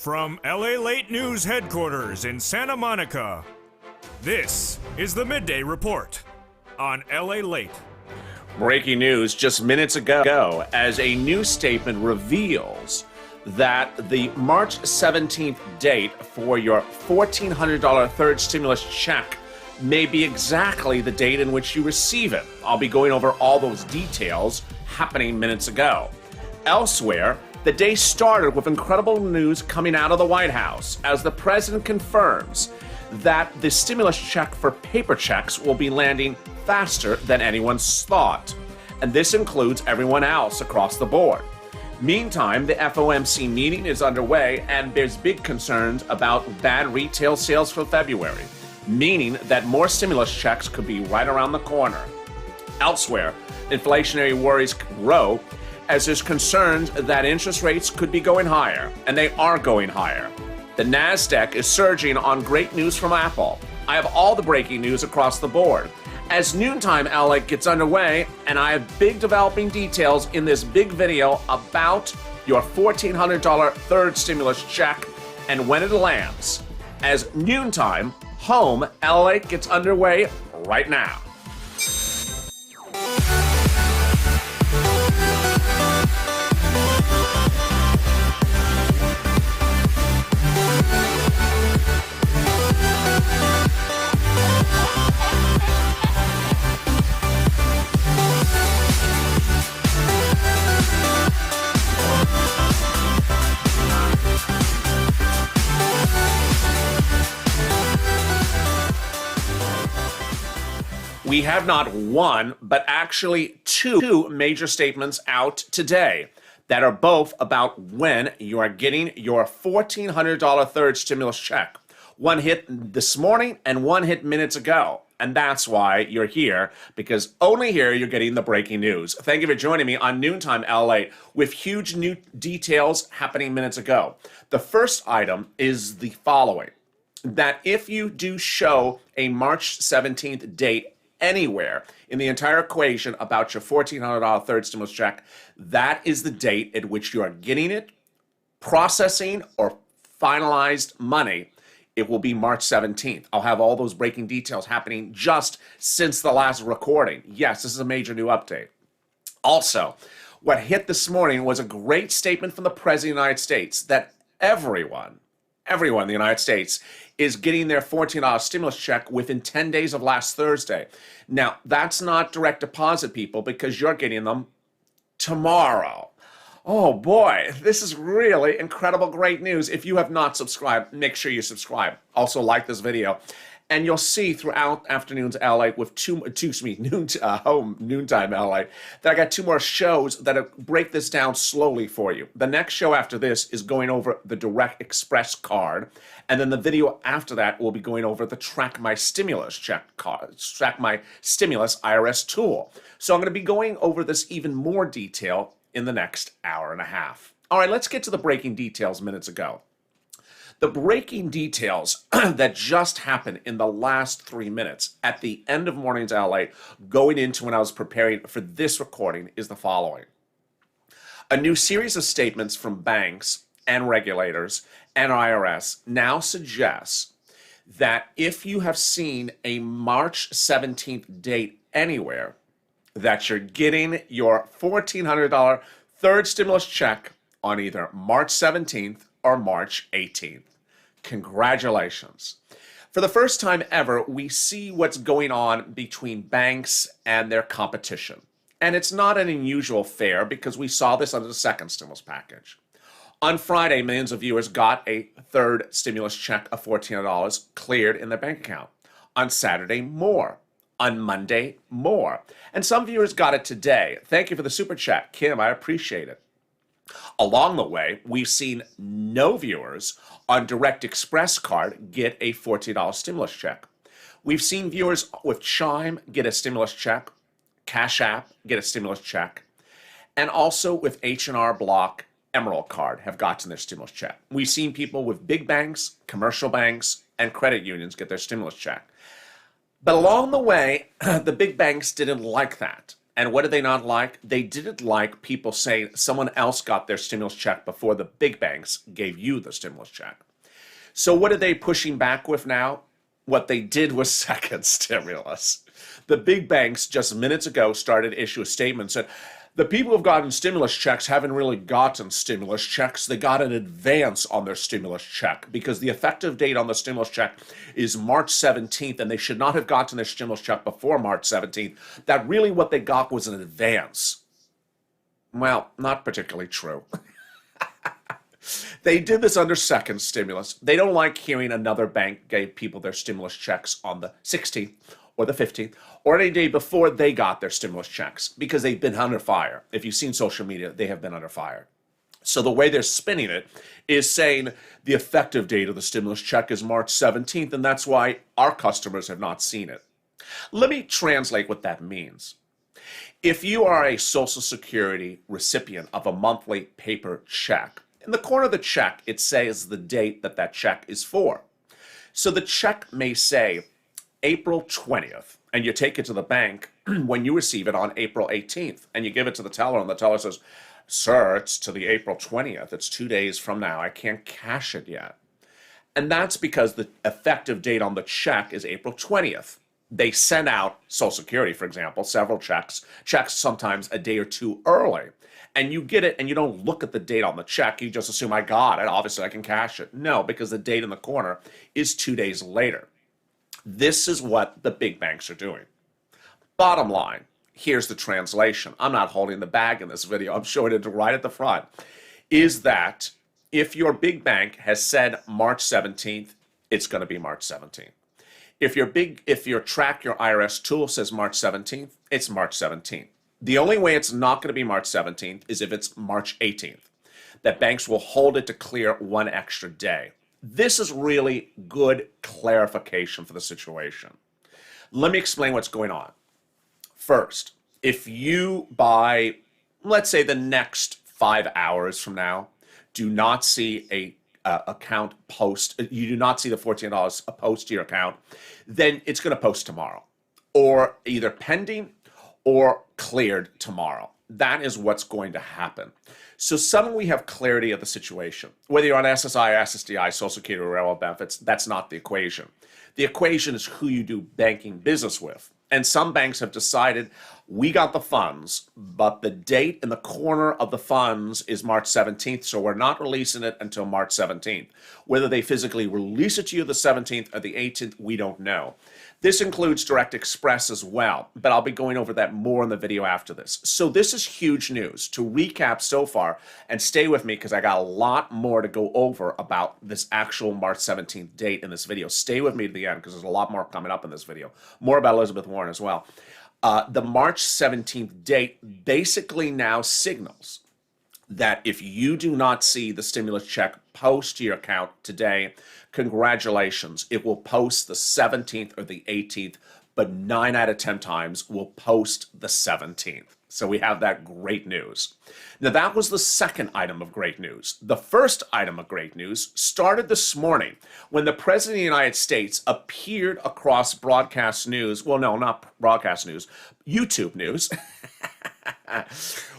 From LALATE News headquarters in Santa Monica, this is the Midday Report on LALATE. Breaking news just minutes ago as a new statement reveals that the March 17th date for your $1,400 third stimulus check may be exactly the date in which you receive it. I'll be going over all those details happening minutes ago. Elsewhere, the day started with incredible news coming out of the White House as the president confirms that the stimulus check for paper checks will be landing faster than anyone's thought. And this includes everyone else across the board. Meantime, the FOMC meeting is underway and there's big concerns about bad retail sales for February, meaning that more stimulus checks could be right around the corner. Elsewhere, inflationary worries grow as there's concerns that interest rates could be going higher, and they are going higher. The NASDAQ is surging on great news from Apple. I have all the breaking news across the board. As Noontime LA gets underway, and I have big developing details in this big video about your $1,400 third stimulus check and when it lands. As Noontime Home LA gets underway right now. We have not one, but actually two major statements out today that are both about when you are getting your $1,400 third stimulus check. One hit this morning and one hit minutes ago. And that's why you're here, because only here you're getting the breaking news. Thank you for joining me on Noontime LA with huge new details happening minutes ago. The first item is the following, that if you do show a March 17th date anywhere in the entire equation about your $1,400 third stimulus check, that is the date at which you are getting it, processing, or finalized money. It will be March 17th. I'll have all those breaking details happening just since the last recording. Yes, this is a major new update. Also, what hit this morning was a great statement from the President of the United States that everyone in the United States is getting their $14 stimulus check within 10 days of last Thursday. Now, that's not direct deposit, people, because you're getting them tomorrow. Oh boy, this is really incredible, great news. If you have not subscribed, make sure you subscribe. Also like this video. And you'll see throughout Afternoons LA with Noontime LA, that I got two more shows that break this down slowly for you. The next show after this is going over the Direct Express card. And then the video after that will be going over the Track My Stimulus check card, Track My Stimulus IRS tool. So I'm going to be going over this even more detail in the next hour and a half. All right, let's get to the breaking details minutes ago. The breaking details that just happened in the last 3 minutes at the end of Mornings LA, going into when I was preparing for this recording, is the following. A new series of statements from banks and regulators and IRS now suggests that if you have seen a March 17th date anywhere, that you're getting your $1,400 third stimulus check on either March 17th or March 18th. Congratulations. For the first time ever, we see what's going on between banks and their competition. And it's not an unusual fare because we saw this under the second stimulus package. On Friday, millions of viewers got a third stimulus check of $1,400 cleared in their bank account. On Saturday, more. On Monday, more. And some viewers got it today. Thank you for the super chat, Kim. I appreciate it. Along the way, we've seen no viewers on Direct Express card get a $40 stimulus check. We've seen viewers with Chime get a stimulus check, Cash App get a stimulus check, and also with H&R Block Emerald card have gotten their stimulus check. We've seen people with big banks, commercial banks, and credit unions get their stimulus check. But along the way, the big banks didn't like that. And what did they not like? They didn't like people saying someone else got their stimulus check before the big banks gave you the stimulus check. So what are they pushing back with now? What they did was second stimulus. The big banks just minutes ago started to issue a statement and said, the people who've gotten stimulus checks haven't really gotten stimulus checks. They got an advance on their stimulus check because the effective date on the stimulus check is March 17th, and they should not have gotten their stimulus check before March 17th. That really what they got was an advance. Well, not particularly true. They did this under second stimulus. They don't like hearing another bank gave people their stimulus checks on the 16th or the 15th or any day before they got their stimulus checks because they've been under fire. If you've seen social media, they have been under fire. So the way they're spinning it is saying the effective date of the stimulus check is March 17th, and that's why our customers have not seen it. Let me translate what that means. If you are a Social Security recipient of a monthly paper check, in the corner of the check, it says the date that that check is for. So the check may say April 20th, and you take it to the bank when you receive it on April 18th, and you give it to the teller, and the teller says, sir, it's to the April 20th. It's 2 days from now. I can't cash it yet. And that's because the effective date on the check is April 20th. They send out, Social Security, for example, several checks sometimes a day or two early. And you get it and you don't look at the date on the check. You just assume I got it. Obviously, I can cash it. No, because the date in the corner is 2 days later. This is what the big banks are doing. Bottom line, here's the translation. I'm not holding the bag in this video. I'm showing it right at the front. Is that if your big bank has said March 17th, it's going to be March 17th. If your track, your IRS tool says March 17th, it's March 17th. The only way it's not going to be March 17th is if it's March 18th, that banks will hold it to clear one extra day. This is really good clarification for the situation. Let me explain what's going on. First, if you buy, let's say the next 5 hours from now, do not see a account post, you do not see the $14 post to your account, then it's going to post tomorrow, or either pending or cleared tomorrow. That is what's going to happen. So suddenly we have clarity of the situation. Whether you're on SSI, SSDI, Social Security, or railroad benefits, that's not the equation. The equation is who you do banking business with. And some banks have decided, we got the funds, but the date in the corner of the funds is March 17th, so we're not releasing it until March 17th. Whether they physically release it to you the 17th or the 18th, we don't know. This includes Direct Express as well, but I'll be going over that more in the video after this. So this is huge news. To recap so far, and stay with me because I got a lot more to go over about this actual March 17th date in this video. Stay with me to the end because there's a lot more coming up in this video. More about Elizabeth Warren as well. The March 17th date basically now signals that if you do not see the stimulus check post to your account today, congratulations, it will post the 17th or the 18th, but 9 out of 10 times will post the 17th. So we have that great news. Now that was the second item of great news. The first item of great news started this morning when the President of the United States appeared across broadcast news, well, no, not broadcast news, YouTube news,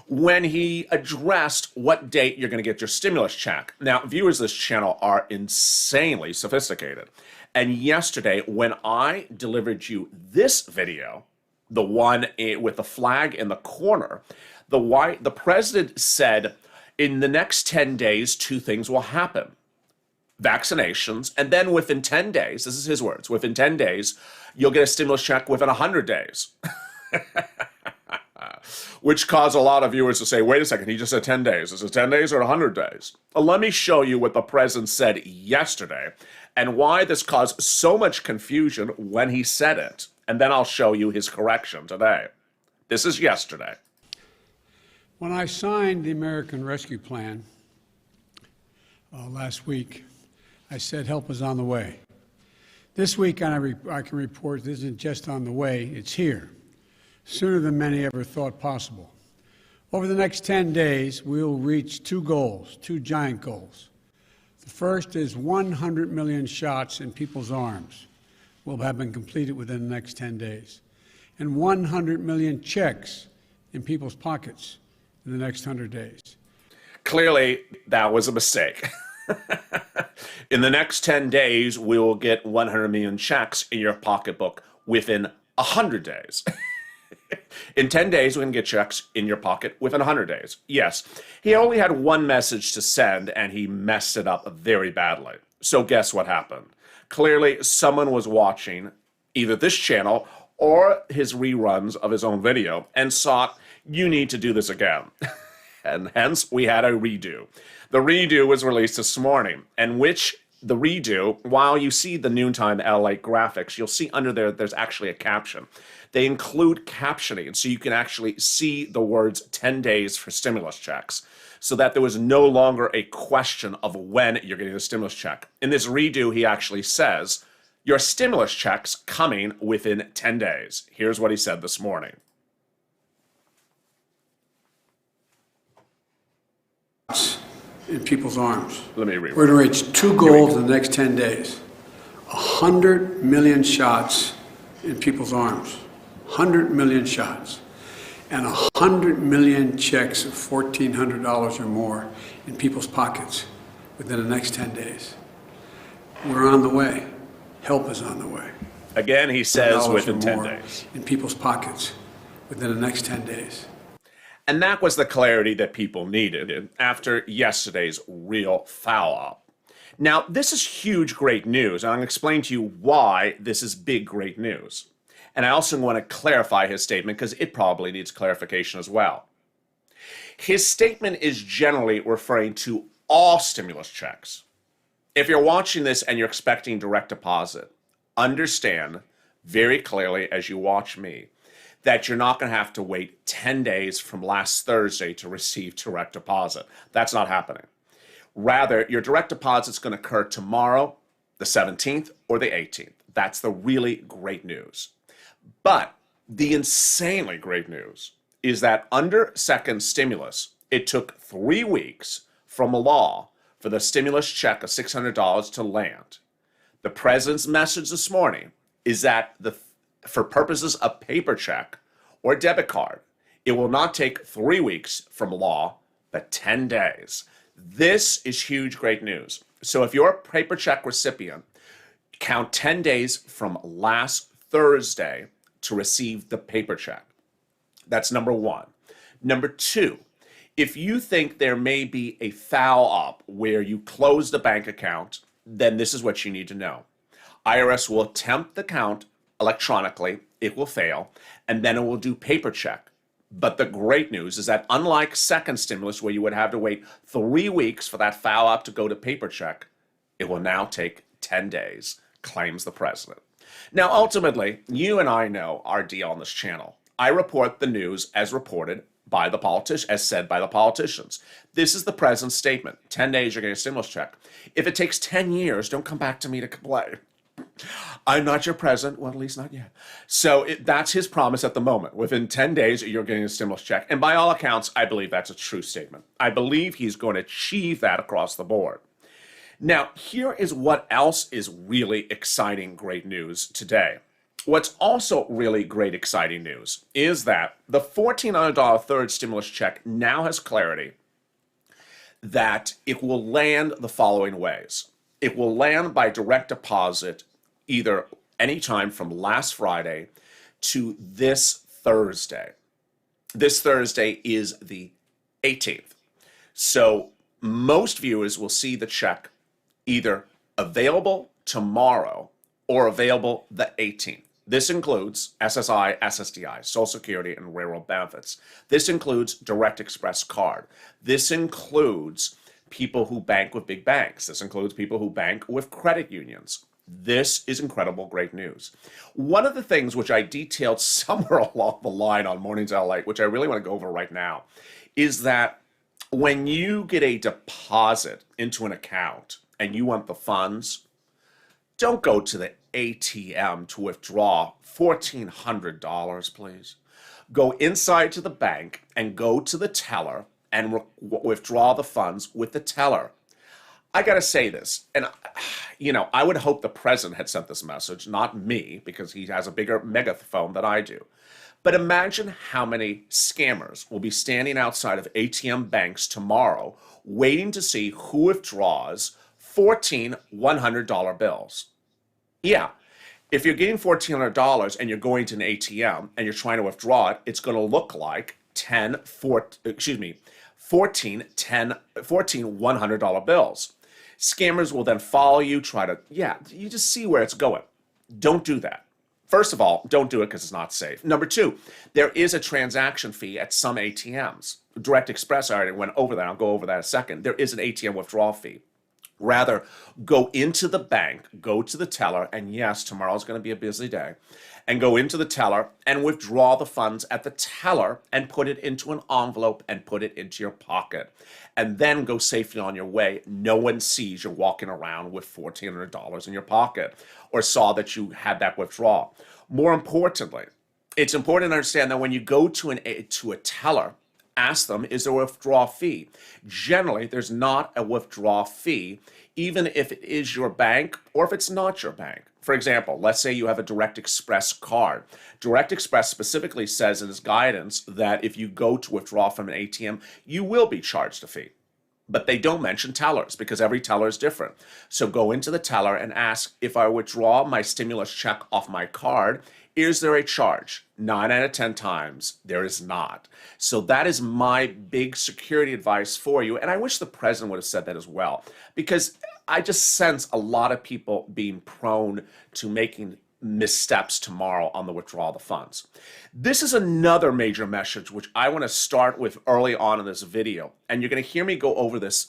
when he addressed what date you're going to get your stimulus check. Now, viewers of this channel are insanely sophisticated. And yesterday, when I delivered you this video, the one with the flag in the corner, the president said, in the next 10 days, 2 things will happen. Vaccinations, and then within 10 days, this is his words, within 10 days, you'll get a stimulus check within 100 days. Which caused a lot of viewers to say, wait a second, he just said 10 days. Is it 10 days or 100 days? Well, let me show you what the president said yesterday and why this caused so much confusion when he said it. And then I'll show you his correction today. This is yesterday. When I signed the American Rescue Plan last week, I said help is on the way. This week, I can report this isn't just on the way, it's here, sooner than many ever thought possible. Over the next 10 days, we'll reach 2 goals, 2 giant goals. The first is 100 million shots in people's arms will have been completed within the next 10 days, and 100 million checks in people's pockets in the next 100 days. Clearly, that was a mistake. In the next 10 days, we will get 100 million checks in your pocketbook within 100 days. In 10 days, we can get checks in your pocket within 100 days. Yes, he only had one message to send, and he messed it up very badly. So guess what happened? Clearly, someone was watching either this channel or his reruns of his own video and thought, you need to do this again. And hence, we had a redo. The redo was released this morning, and the redo, while you see the noontime LALATE graphics, you'll see under there's actually a caption. They include captioning, so you can actually see the words 10 days for stimulus checks, so that there was no longer a question of when you're getting a stimulus check. In this redo, he actually says, your stimulus check's coming within 10 days. Here's what he said this morning. In people's arms. Let me read. We're going to reach two goals in the next 10 days. 100 million shots in people's arms. 100 million shots. And 100 million checks of $1,400 or more in people's pockets within the next 10 days. We're on the way. Help is on the way. Again, he says within 10 more days. in people's pockets within the next 10 days. And that was the clarity that people needed after yesterday's real foul-up. Now, this is huge, great news, and I'm going to explain to you why this is big, great news. And I also want to clarify his statement because it probably needs clarification as well. His statement is generally referring to all stimulus checks. If you're watching this and you're expecting direct deposit, understand very clearly as you watch me that you're not going to have to wait 10 days from last Thursday to receive direct deposit. That's not happening. Rather, your direct deposit is going to occur tomorrow, the 17th, or the 18th. That's the really great news. But the insanely great news is that under second stimulus, it took 3 weeks from law for the stimulus check of $600 to land. The president's message this morning is that for purposes of paper check or debit card, it will not take 3 weeks from law, but 10 days. This is huge, great news. So if you're a paper check recipient, count 10 days from last Thursday to receive the paper check. That's number one. Number two, if you think there may be a foul-up where you close the bank account, then this is what you need to know. IRS will attempt the count electronically, it will fail, and then it will do paper check. But the great news is that unlike second stimulus where you would have to wait 3 weeks for that foul-up to go to paper check, it will now take 10 days, claims the president. Now, ultimately, you and I know our deal on this channel. I report the news as reported by the politician, as said by the politicians. This is the president's statement. 10 days, you're getting a stimulus check. If it takes 10 years, don't come back to me to complain. I'm not your president. Well, at least not yet. So that's his promise at the moment. Within 10 days, you're getting a stimulus check. And by all accounts, I believe that's a true statement. I believe he's going to achieve that across the board. Now, here is what else is really exciting, great news today. What's also really great, exciting news is that the $1,400 third stimulus check now has clarity that it will land the following ways. It will land by direct deposit either anytime from last Friday to this Thursday. This Thursday is the 18th. So most viewers will see the check either available tomorrow or available the 18th. This includes SSI, SSDI, Social Security, and railroad benefits. This includes Direct Express card. This includes people who bank with big banks. This includes people who bank with credit unions. This is incredible, great news. One of the things which I detailed somewhere along the line on Mornings LALATE, which I really want to go over right now, is that when you get a deposit into an account and you want the funds, don't go to the ATM to withdraw $1,400, please. Go inside to the bank and go to the teller and withdraw the funds with the teller. I got to say this, and I would hope the president had sent this message, not me, because he has a bigger megaphone than I do. But imagine how many scammers will be standing outside of ATM banks tomorrow waiting to see who withdraws 14 $100 bills. Yeah, if you're getting $1,400 and you're going to an ATM and you're trying to withdraw it, it's going to look like 14 $100 bills. Scammers will then follow you, you just see where it's going. Don't do that. First of all, don't do it because it's not safe. Number two, there is a transaction fee at some ATMs. Direct Express, I already went over that. I'll go over that in a second. There is an ATM withdrawal fee. Rather, go into the bank, go to the teller, and yes, tomorrow's going to be a busy day, and go into the teller and withdraw the funds at the teller and put it into an envelope and put it into your pocket. And then go safely on your way. No one sees you're walking around with $1,400 in your pocket or saw that you had that withdrawal. More importantly, it's important to understand that when you go to a teller, ask them, is there a withdrawal fee? Generally, there's not a withdrawal fee, even if it is your bank or if it's not your bank. For example, let's say you have a Direct Express card. Direct Express specifically says in its guidance that if you go to withdraw from an ATM, you will be charged a fee. But they don't mention tellers because every teller is different. So go into the teller and ask, if I withdraw my stimulus check off my card, is there a charge? 9 out of 10 times, there is not. So that is my big security advice for you. And I wish the president would have said that as well, because I just sense a lot of people being prone to making missteps tomorrow on the withdrawal of the funds. This is another major message which I want to start with early on in this video. And you're going to hear me go over this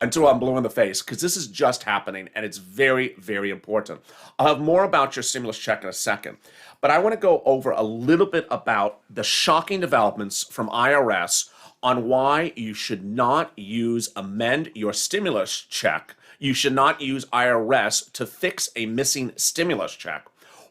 until I'm blue in the face, because this is just happening and it's very, very important. I'll have more about your stimulus check in a second, but I want to go over a little bit about the shocking developments from IRS on why you should not amend your stimulus check. You should not use IRS to fix a missing stimulus check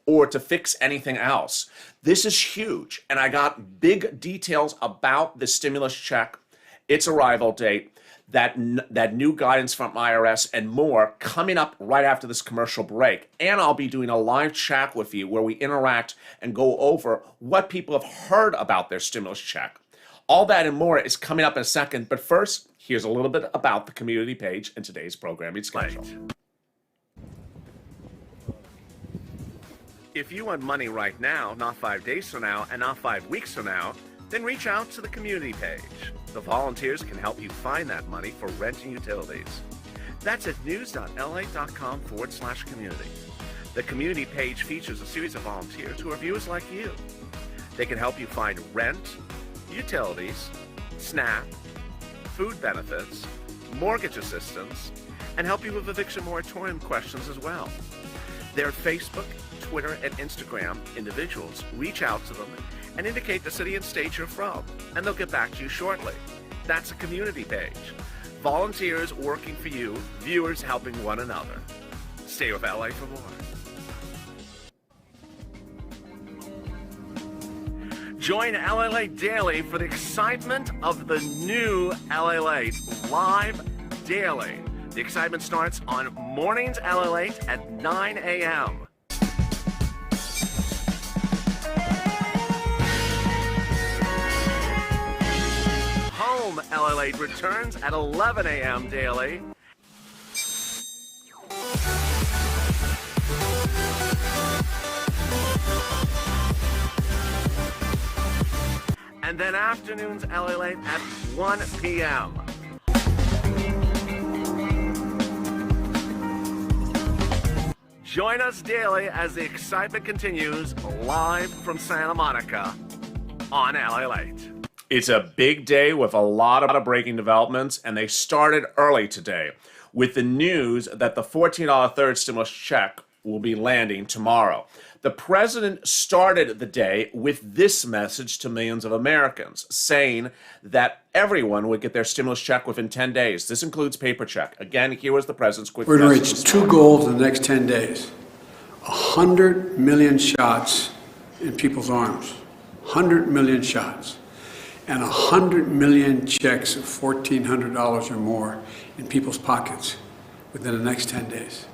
or to fix anything else. This is huge, and I got big details about the stimulus check, its arrival date, that new guidance from IRS, and more coming up right after this commercial break. And I'll be doing a live chat with you where we interact and go over what people have heard about their stimulus check. All that and more is coming up in a second, but first, here's a little bit about the community page and today's programming schedule. If you want money right now, not 5 days from now, and not 5 weeks from now, then reach out to the community page. The volunteers can help you find that money for rent and utilities. That's at news.lalate.com/community. The community page features a series of volunteers who are viewers like you. They can help you find rent, utilities, SNAP, food benefits, mortgage assistance, and help you with eviction moratorium questions as well. Their Facebook, Twitter, and Instagram individuals reach out to them and indicate the city and state you're from, and they'll get back to you shortly. That's a community page. Volunteers working for you, viewers helping one another. Stay with LA for more. Join LALATE Daily for the excitement of the new LALATE live daily. The excitement starts on mornings LALATE at 9 a.m. Home LALATE returns at 11 a.m. daily. And then afternoons LALATE at 1 p.m. Join us daily as the excitement continues live from Santa Monica on LALATE. It's a big day with a lot of breaking developments, and they started early today with the news that the $14 third stimulus check will be landing tomorrow. The president started the day with this message to millions of Americans, saying that everyone would get their stimulus check within 10 days. This includes paper check. Again, here was the president's quick message. We're going to reach two goals in the next 10 days. 100 million shots in people's arms. 100 million shots. And 100 million checks of $1,400 or more in people's pockets within the next 10 days.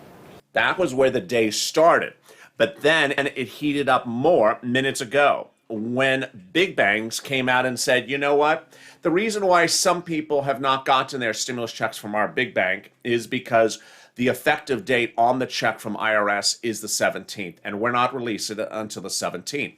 That was where the day started. But then, and it heated up more minutes ago. when big banks came out and said, you know what? The reason why some people have not gotten their stimulus checks from our big bank is because the effective date on the check from IRS is the 17th, and we're not releasing it until the 17th.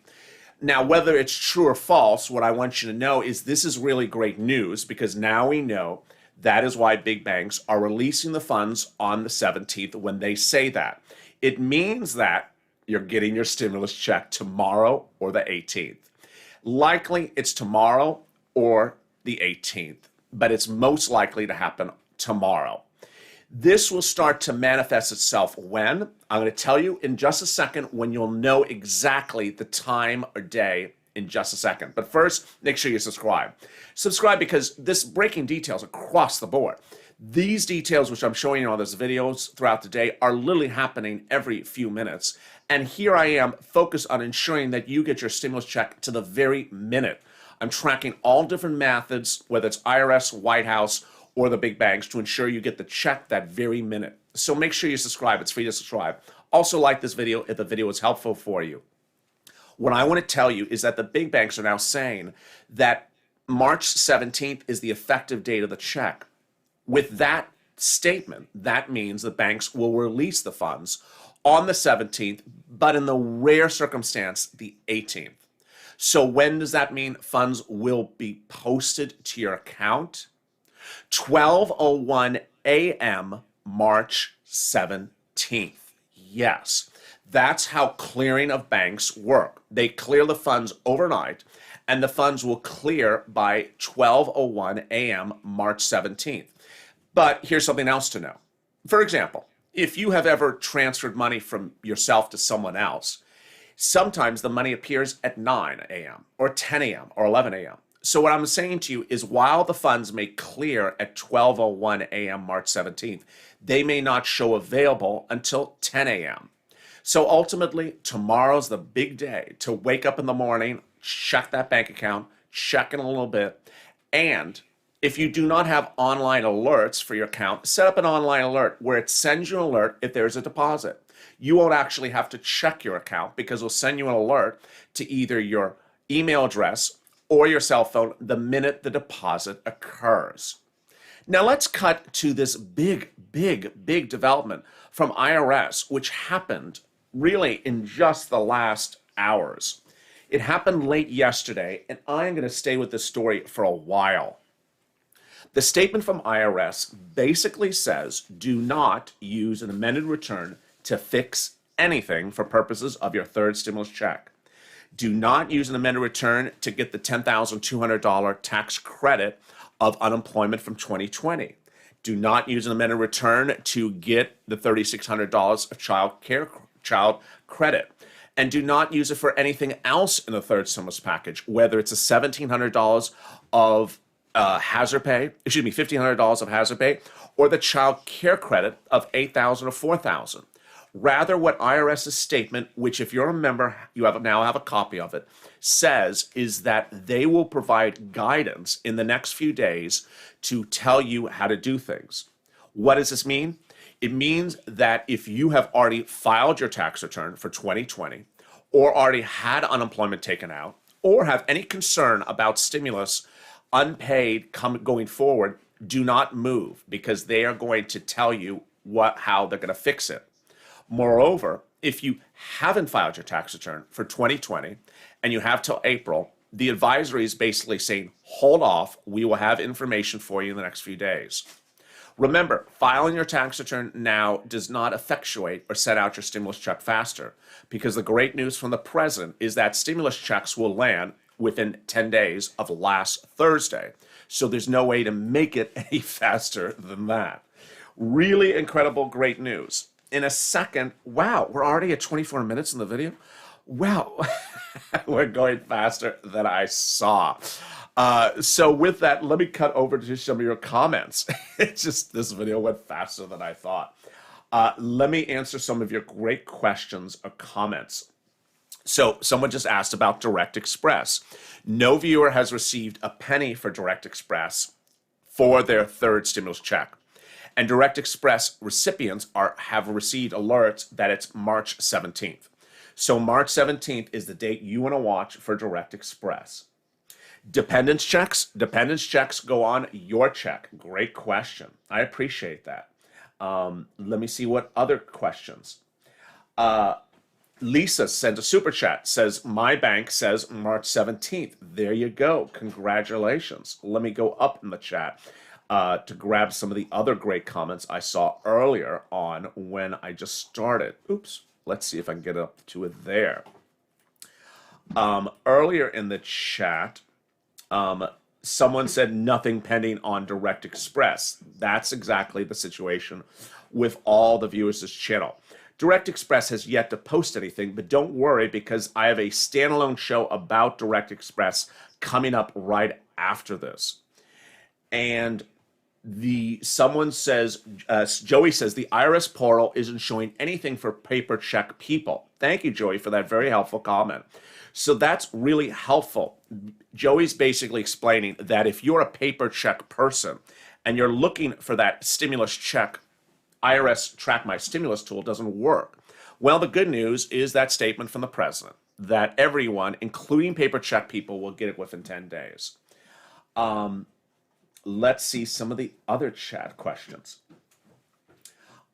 Now, whether it's true or false, what I want you to know is this is really great news, because now we know that is why big banks are releasing the funds on the 17th when they say that. It means that you're getting your stimulus check tomorrow or the 18th. Likely it's tomorrow or the 18th, but it's most likely to happen tomorrow. This will start to manifest itself when? I'm going to tell you in just a second when you'll know exactly the time or day in just a second. But first, make sure you subscribe. Subscribe because this breaking details across the board. These details, which I'm showing you on these videos throughout the day, are literally happening every few minutes. And here I am focused on ensuring that you get your stimulus check to the very minute. I'm tracking all different methods, whether it's IRS, White House, or the big banks, to ensure you get the check that very minute. So make sure you subscribe. It's free to subscribe. Also like this video if the video is helpful for you. What I want to tell you is that the big banks are now saying that March 17th is the effective date of the check. With that statement, that means the banks will release the funds on the 17th, but in the rare circumstance, the 18th. So when does that mean funds will be posted to your account? 12:01 a.m. March 17th. Yes, that's how clearing of banks work. They clear the funds overnight, and the funds will clear by 12:01 a.m. March 17th. But here's something else to know. For example, if you have ever transferred money from yourself to someone else, sometimes the money appears at 9 a.m. or 10 a.m. or 11 a.m. So what I'm saying to you is while the funds may clear at 12:01 a.m. March 17th, they may not show available until 10 a.m. So ultimately, tomorrow's the big day to wake up in the morning, check that bank account, check in a little bit, and if you do not have online alerts for your account, set up an online alert where it sends you an alert if there's a deposit. You won't actually have to check your account because it'll send you an alert to either your email address or your cell phone the minute the deposit occurs. Now let's cut to this big development from IRS, which happened really in just the last hours. It happened late yesterday, and I'm going to stay with this story for a while. The statement from IRS basically says, do not use an amended return to fix anything for purposes of your third stimulus check. Do not use an amended return to get the $10,200 tax credit of unemployment from 2020. Do not use an amended return to get the $3,600 of child credit. And do not use it for anything else in the third stimulus package, whether it's a $1,700 of $1,500 of hazard pay, or the child care credit of $8,000 or $4,000. Rather, what IRS's statement, which if you're a member, you now have a copy of it, says is that they will provide guidance in the next few days to tell you how to do things. What does this mean? It means that if you have already filed your tax return for 2020, or already had unemployment taken out, or have any concern about stimulus unpaid going forward, do not move, because they are going to tell you how they're going to fix it. Moreover, if you haven't filed your tax return for 2020 and you have till April, the advisory is basically saying, hold off, we will have information for you in the next few days. Remember, filing your tax return now does not effectuate or set out your stimulus check faster, because the great news from the president is that stimulus checks will land within 10 days of last Thursday. So there's no way to make it any faster than that. Really incredible, great news. In a second, wow, we're already at 24 minutes in the video. Wow, we're going faster than I saw. So with that, let me cut over to some of your comments. It's just, this video went faster than I thought. Let me answer some of your great questions or comments. So someone just asked about Direct Express. No viewer has received a penny for Direct Express for their third stimulus check. And Direct Express recipients have received alerts that it's March 17th. So March 17th is the date you want to watch for Direct Express. Dependence checks go on your check. Great question. I appreciate that. Let me see what other questions. Lisa sent a super chat, says, my bank says March 17th. There you go. Congratulations. Let me go up in the chat to grab some of the other great comments I saw earlier on when I just started. Oops. Let's see if I can get up to it there. Earlier in the chat, someone said nothing pending on Direct Express. That's exactly the situation with all the viewers of this channel. Direct Express has yet to post anything, but don't worry because I have a standalone show about Direct Express coming up right after this. And someone says, Joey says, the IRS portal isn't showing anything for paper check people. Thank you, Joey, for that very helpful comment. So that's really helpful. Joey's basically explaining that if you're a paper check person and you're looking for that stimulus check, IRS Track My Stimulus tool doesn't work. Well, the good news is that statement from the president that everyone, including paper check people, will get it within 10 days. Let's see some of the other chat questions.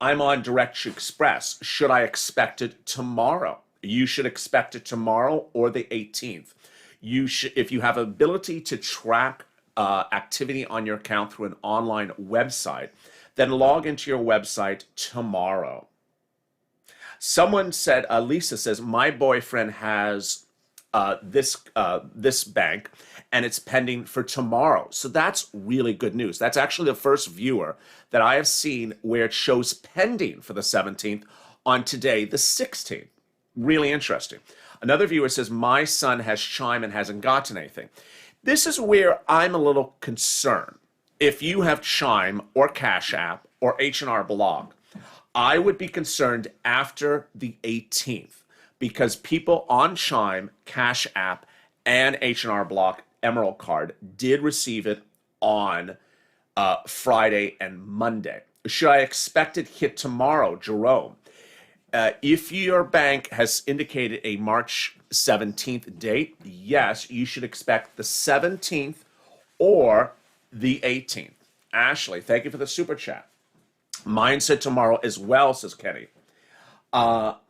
I'm on Direct Express. Should I expect it tomorrow? You should expect it tomorrow or the 18th. You should, if you have ability to track activity on your account through an online website, then log into your website tomorrow. Someone said, Lisa says, my boyfriend has this bank and it's pending for tomorrow. So that's really good news. That's actually the first viewer that I have seen where it shows pending for the 17th on today, the 16th. Really interesting. Another viewer says, my son has Chime and hasn't gotten anything. This is where I'm a little concerned. If you have Chime or Cash App or H&R Block, I would be concerned after the 18th because people on Chime, Cash App, and H&R Block Emerald Card did receive it on Friday and Monday. Should I expect it hit tomorrow, Jerome? If your bank has indicated a March 17th date, yes, you should expect the 17th or the 18th. Ashley, thank you for the super chat. Mine said tomorrow as well, says Kenny. Well,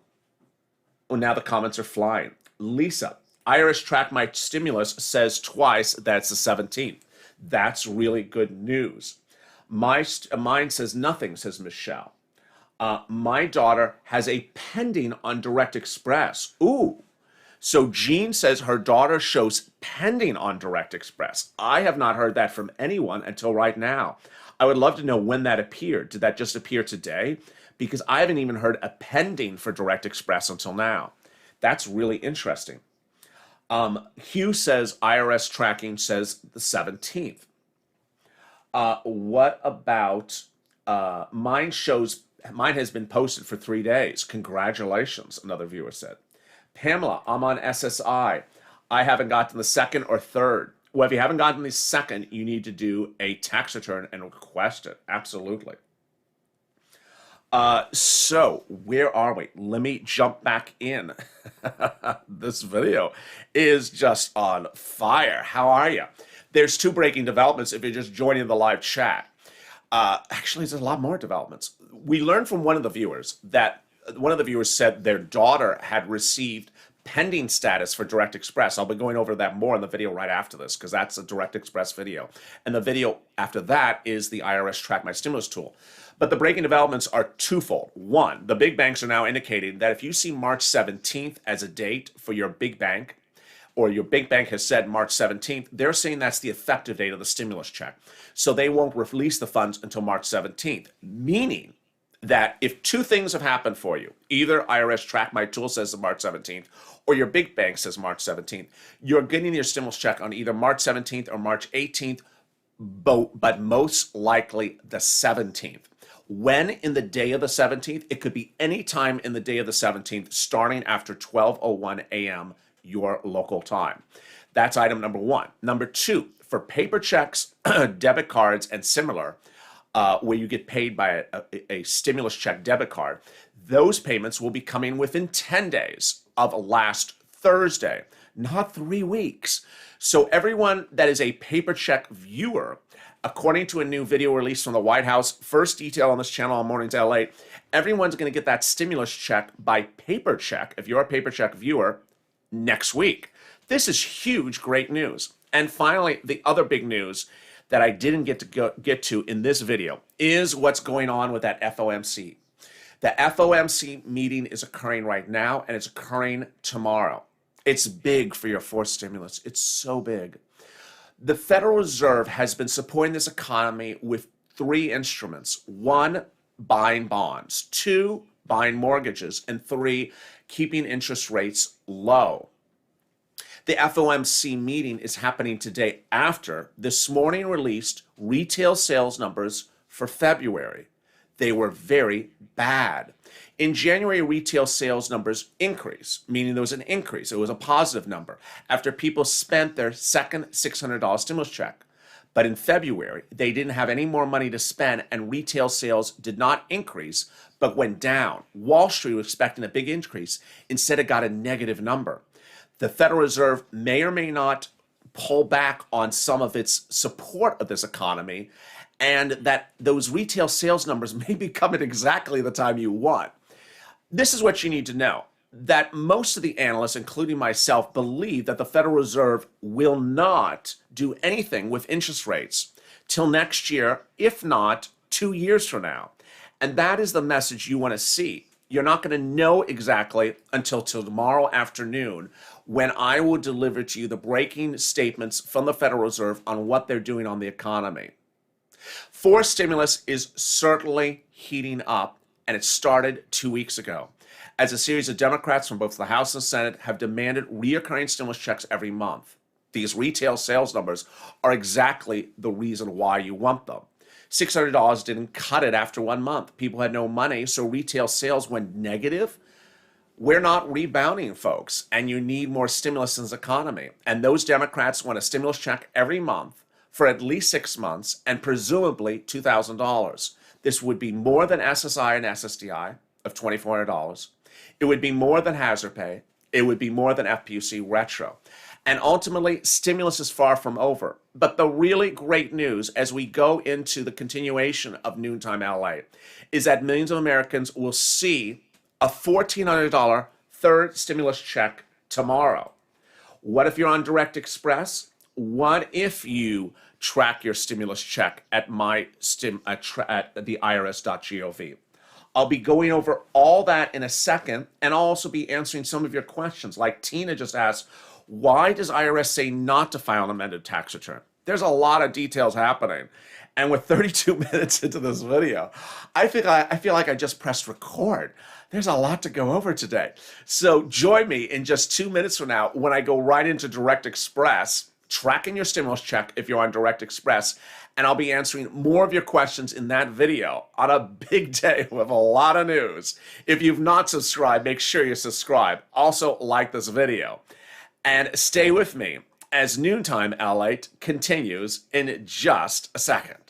now the comments are flying. Lisa, IRS Track My Stimulus says twice that's the 17th. That's really good news. Mine says nothing, says Michelle. My daughter has a pending on Direct Express. Ooh. So Jean says her daughter shows pending on Direct Express. I have not heard that from anyone until right now. I would love to know when that appeared. Did that just appear today? Because I haven't even heard a pending for Direct Express until now. That's really interesting. Hugh says IRS tracking says the 17th. What about mine has been posted for 3 days. Congratulations, another viewer said. Pamela, I'm on SSI. I haven't gotten the second or third. Well, if you haven't gotten the second, you need to do a tax return and request it. Absolutely. So where are we? Let me jump back in. This video is just on fire. How are you? There's 2 breaking developments if you're just joining the live chat. Actually, there's a lot more developments. We learned from one of the viewers that one of the viewers said their daughter had received pending status for Direct Express. I'll be going over that more in the video right after this because that's a Direct Express video. And the video after that is the IRS Track My Stimulus tool. But the breaking developments are twofold. One, the big banks are now indicating that if you see March 17th as a date for your big bank, or your big bank has said March 17th, they're saying that's the effective date of the stimulus check. So they won't release the funds until March 17th, meaning that if 2 things have happened for you, either IRS Track My Tool says March 17th, or your big bank says March 17th, you're getting your stimulus check on either March 17th or March 18th, but most likely the 17th. When in the day of the 17th? It could be any time in the day of the 17th, starting after 12:01 a.m. your local time. That's item number 1. Number 2, for paper checks, debit cards, and similar, where you get paid by a stimulus check debit card, Those payments will be coming within 10 days of last Thursday, not 3 weeks. So everyone that is a paper check viewer, according to a new video released from the White House, first detail on this channel on Mornings LA, everyone's going to get that stimulus check by paper check, if you're a paper check viewer, next week. This is huge, great news. And finally, the other big news that I didn't get to in this video is what's going on with that FOMC. The FOMC meeting is occurring right now, and it's occurring tomorrow. It's big for your fourth stimulus. It's so big. The Federal Reserve has been supporting this economy with 3 instruments. 1, buying bonds. 2, buying mortgages. And 3, keeping interest rates low. The FOMC meeting is happening today after this morning released retail sales numbers for February. They were very bad. In January, retail sales numbers increased, meaning there was an increase. It was a positive number after people spent their second $600 stimulus check. But in February, they didn't have any more money to spend, and retail sales did not increase, but went down. Wall Street was expecting a big increase. Instead, it got a negative number. The Federal Reserve may or may not pull back on some of its support of this economy, and that those retail sales numbers may be coming exactly the time you want. This is what you need to know, that most of the analysts, including myself, believe that the Federal Reserve will not do anything with interest rates till next year, if not 2 years from now. And that is the message you want to see. You're not going to know exactly until tomorrow afternoon, when I will deliver to you the breaking statements from the Federal Reserve on what they're doing on the economy. Fourth stimulus is certainly heating up, and it started 2 weeks ago, as a series of Democrats from both the House and Senate have demanded reoccurring stimulus checks every month. These retail sales numbers are exactly the reason why you want them. $600 didn't cut it after 1 month. People had no money, so retail sales went negative. We're not rebounding, folks, and you need more stimulus in this economy. And those Democrats want a stimulus check every month for at least 6 months, and presumably $2,000. This would be more than SSI and SSDI of $2,400. It would be more than hazard pay. It would be more than FPUC retro. And ultimately, stimulus is far from over. But the really great news as we go into the continuation of Noontime LA is that millions of Americans will see a $1,400 third stimulus check tomorrow. What if you're on Direct Express? What if you track your stimulus check at the irs.gov? I'll be going over all that in a second, and I'll also be answering some of your questions. Like Tina just asked, why does IRS say not to file an amended tax return? There's a lot of details happening. And with 32 minutes into this video, I feel like I just pressed record. There's a lot to go over today. So join me in just 2 minutes from now when I go right into Direct Express, tracking your stimulus check if you're on Direct Express, and I'll be answering more of your questions in that video on a big day with a lot of news. If you've not subscribed, make sure you subscribe. Also, like this video. And stay with me as Noontime LA continues in just a second.